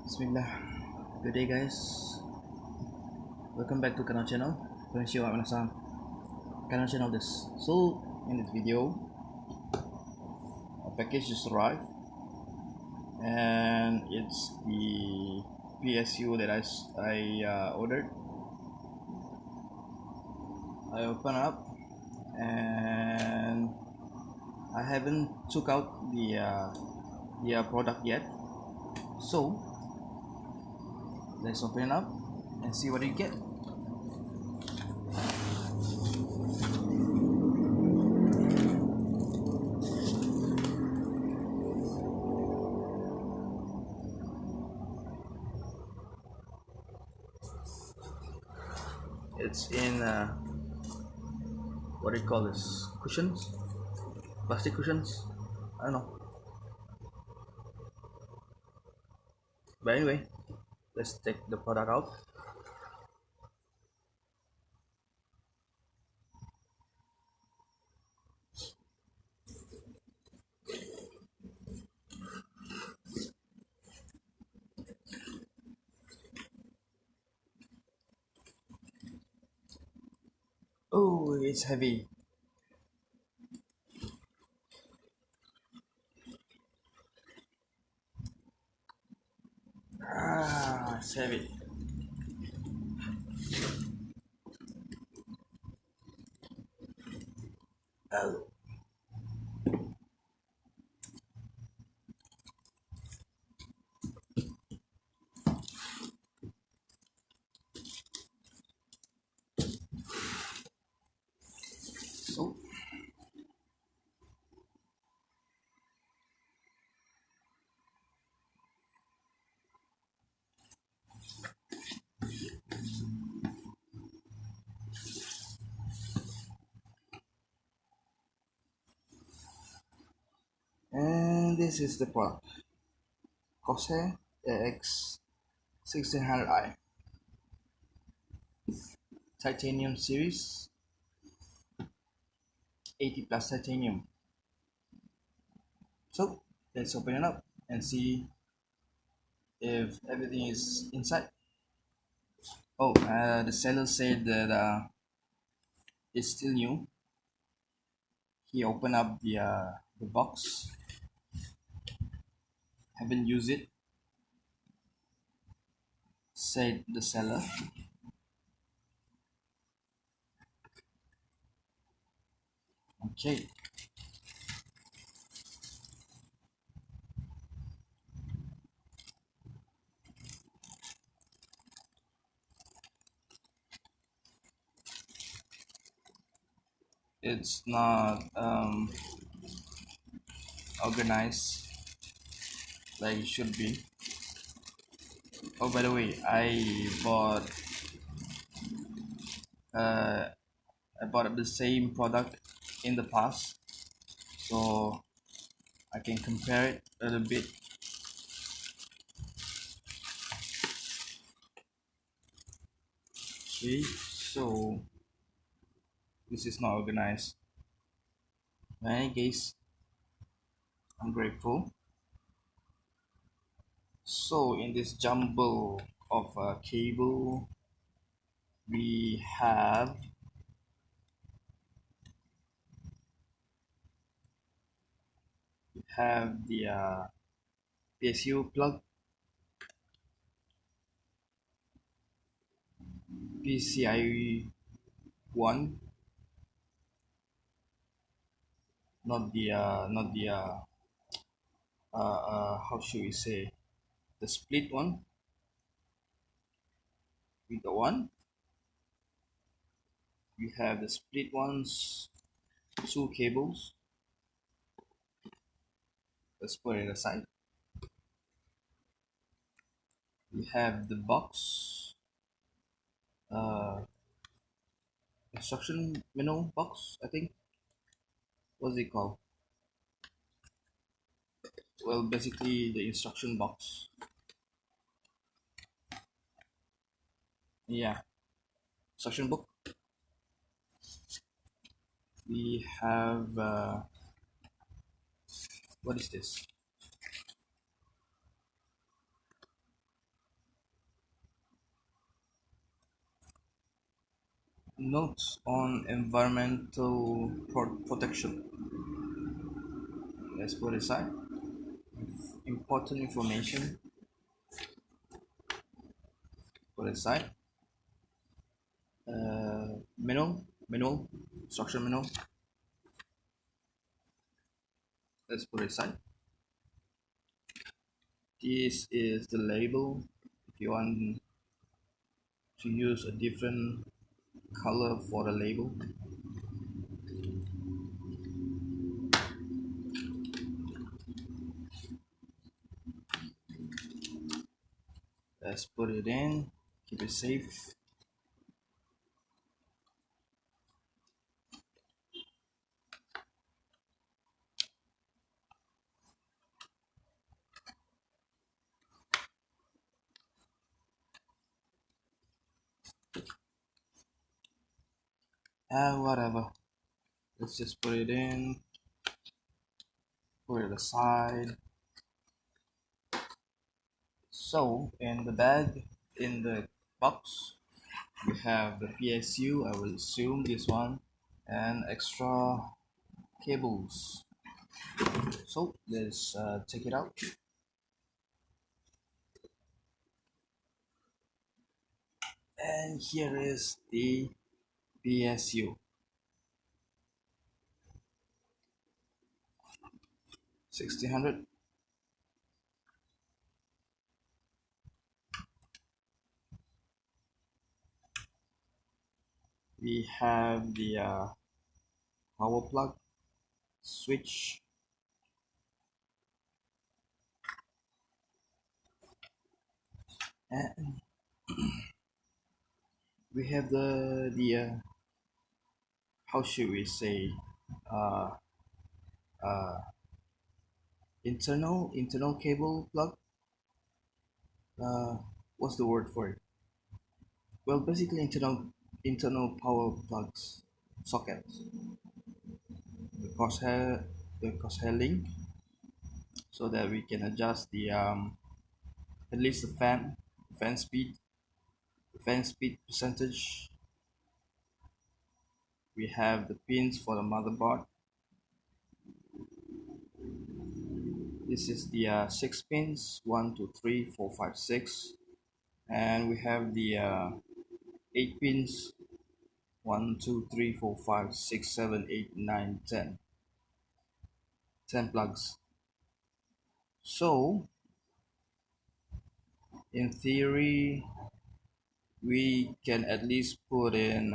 Bismillah. Good day guys. Welcome back to Kanal channel. Konnichiwa minasan. Kanal channel this. So in this video, a package just arrived and it's the PSU that I ordered. I open up and I haven't took out the product yet. So let's open it up and see what you get. It's in what do you call this? Cushions? Plastic cushions? I don't know. But anyway, let's take the product out. Oh, it's heavy. It's heavy. Oh. So and this is the product. Corsair AX1600i titanium series, 80 plus titanium. So let's open it up and see if everything is inside. Oh, the seller said that it's still new. He opened up the box. Haven't used it, said the seller. Okay. It's not organized like it should be. Oh, by the way, uh, I bought the same product in the past, so I can compare it a little bit. Okay, so this is not organized. In any case, I'm grateful. So in this jumble of cable, we have the PSU plug, PCI 1, not the how should we say, the split one. We got one. We have the split ones, 2 cables. Let's put it aside. We have the box, instruction manual box, I think. What's it called? Well, basically the instruction box. Yeah, instruction book. We have what is this? Notes on environmental protection. Let's put aside. Important information. Put aside. Manual, structure manual. Let's put aside. This is the label. If you want to use a different color for the label, let's put it in. Keep it safe. Whatever. Let's just put it in. Put it aside. So in the bag, in the box, we have the PSU. I will assume this one, and extra cables. So let's take it out. And here is the PSU 1600. We have the power plug switch, and we have the how should we say, uh, uh, internal cable plug. uh, what's the word for it? Well, basically internal power plugs sockets. The crosshair link, so that we can adjust the at least the fan speed percentage. We have the pins for the motherboard. This is the 6 pins, 1 2 3 4 5 6, and we have the 8 pins, 1 2 3 4 5 6 7 8 9 10, 10 plugs. So in theory, we can at least put in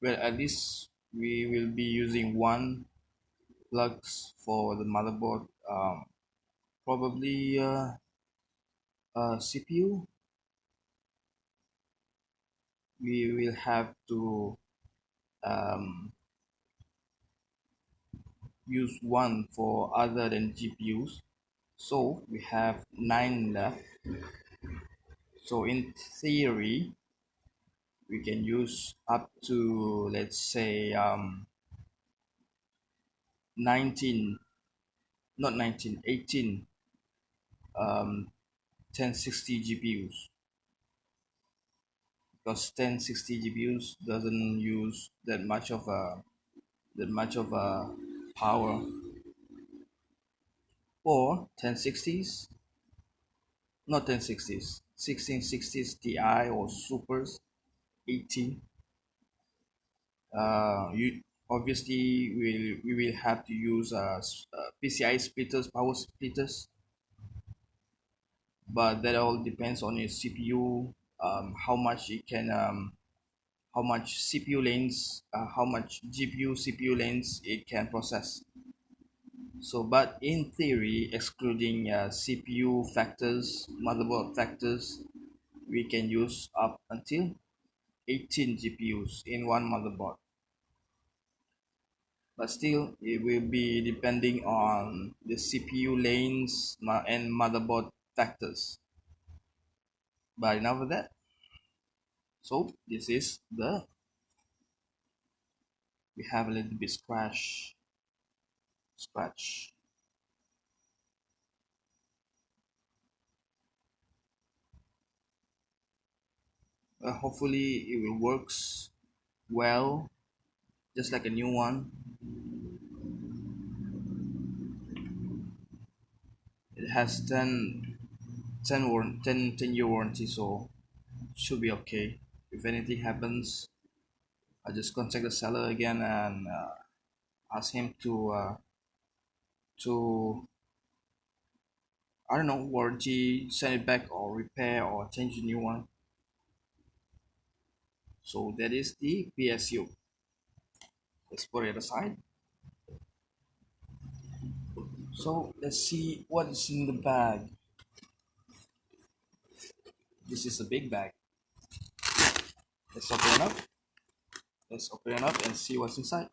well, at least we will be using one plugs for the motherboard. Probably CPU. We will have to um, use one for other than GPUs. So we have 9 left. So in theory, we can use up to, let's say, 19, not 19, 18 1060 GPUs, because 1060 GPUs doesn't use that much of a power. Or 1060s, not 1060s, 1660s Ti or Supers 18. You obviously we will have to use PCI splitters, power splitters, but that all depends on your CPU, how much it can, how much CPU lanes, how much GPU CPU lanes it can process. So, but in theory, excluding CPU factors, motherboard factors, we can use up until 18 GPUs in one motherboard. But still, it will be depending on the CPU lanes and motherboard factors. But enough of that. So this is we have a little bit scratch. Hopefully it will works well, just like a new one. It has 10 year warranty, so should be okay. If anything happens, I just contact the seller again and ask him to I don't know, warranty, send it back or repair or change a new one. So that is the PSU. Let's put it aside. So let's see what is in the bag. This is a big bag. Let's open it up. Let's open it up and see what's inside.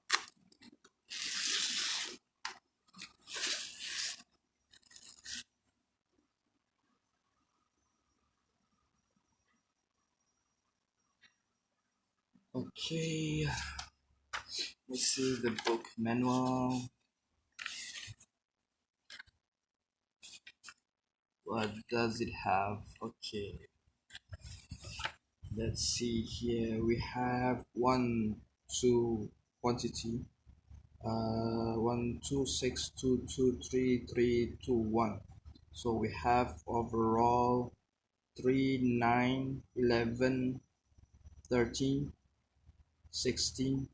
Okay, let's see the book manual. What does it have? Okay, let's see here. We have two quantity. 1 2 6 2 2 3 3 2 1. So we have overall 3 9 11 13 16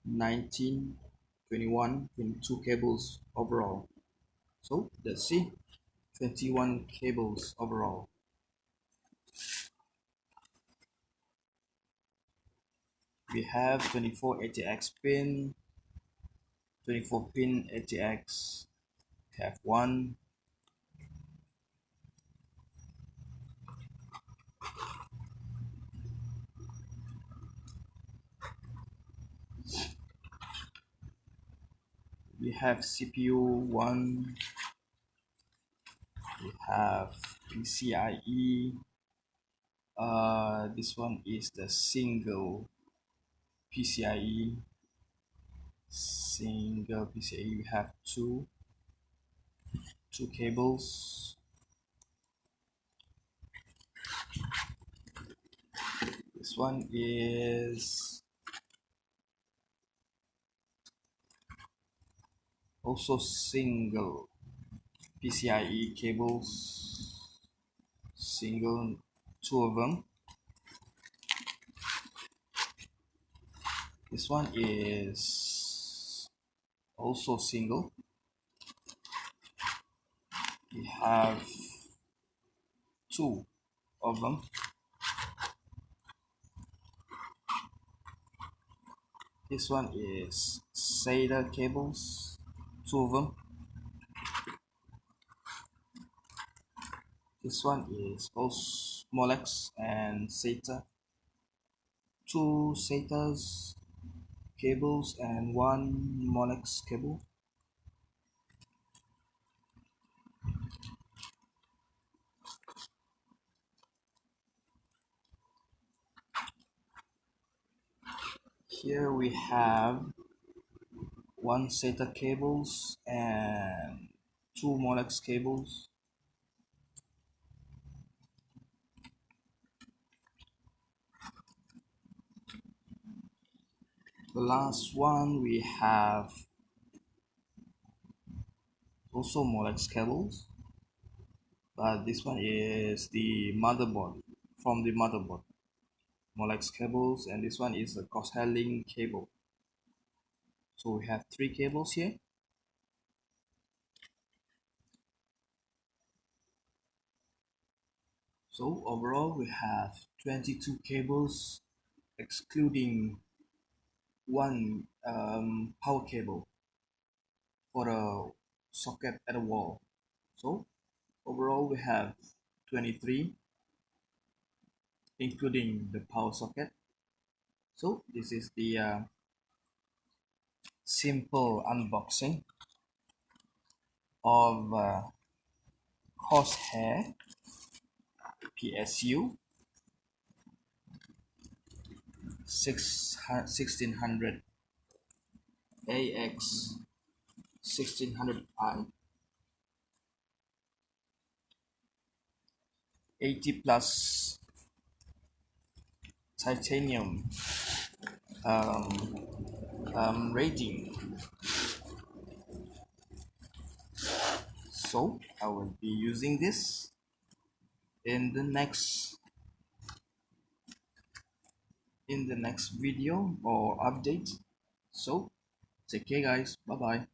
19 21 22 cables overall. So let's see, 21 cables overall. We have 24 ATX pin, 24 pin ATX. We have one. We have CPU one. We have PCIe. This one is the single PCIe. Single PCIe. We have two cables. This one is also single PCIe cables. Single, two of them. This one is also single. We have two of them. This one is SATA cables, two of them. This one is also Molex and SATA. Two SATA's cables and one Molex cable. Here we have one SATA cables and two Molex cables. The last one we have also Molex cables, but this one is the motherboard, from the motherboard. Molex cables, and this one is a Corsair link cable. So we have three cables here. So overall we have 22 cables, excluding one power cable for a socket at a wall. So overall we have 23, including the power socket. So this is the simple unboxing of Corsair PSU 1600 AX1600i, 80 plus titanium rating. So I will be using this in the next video or update. So take care guys, bye bye.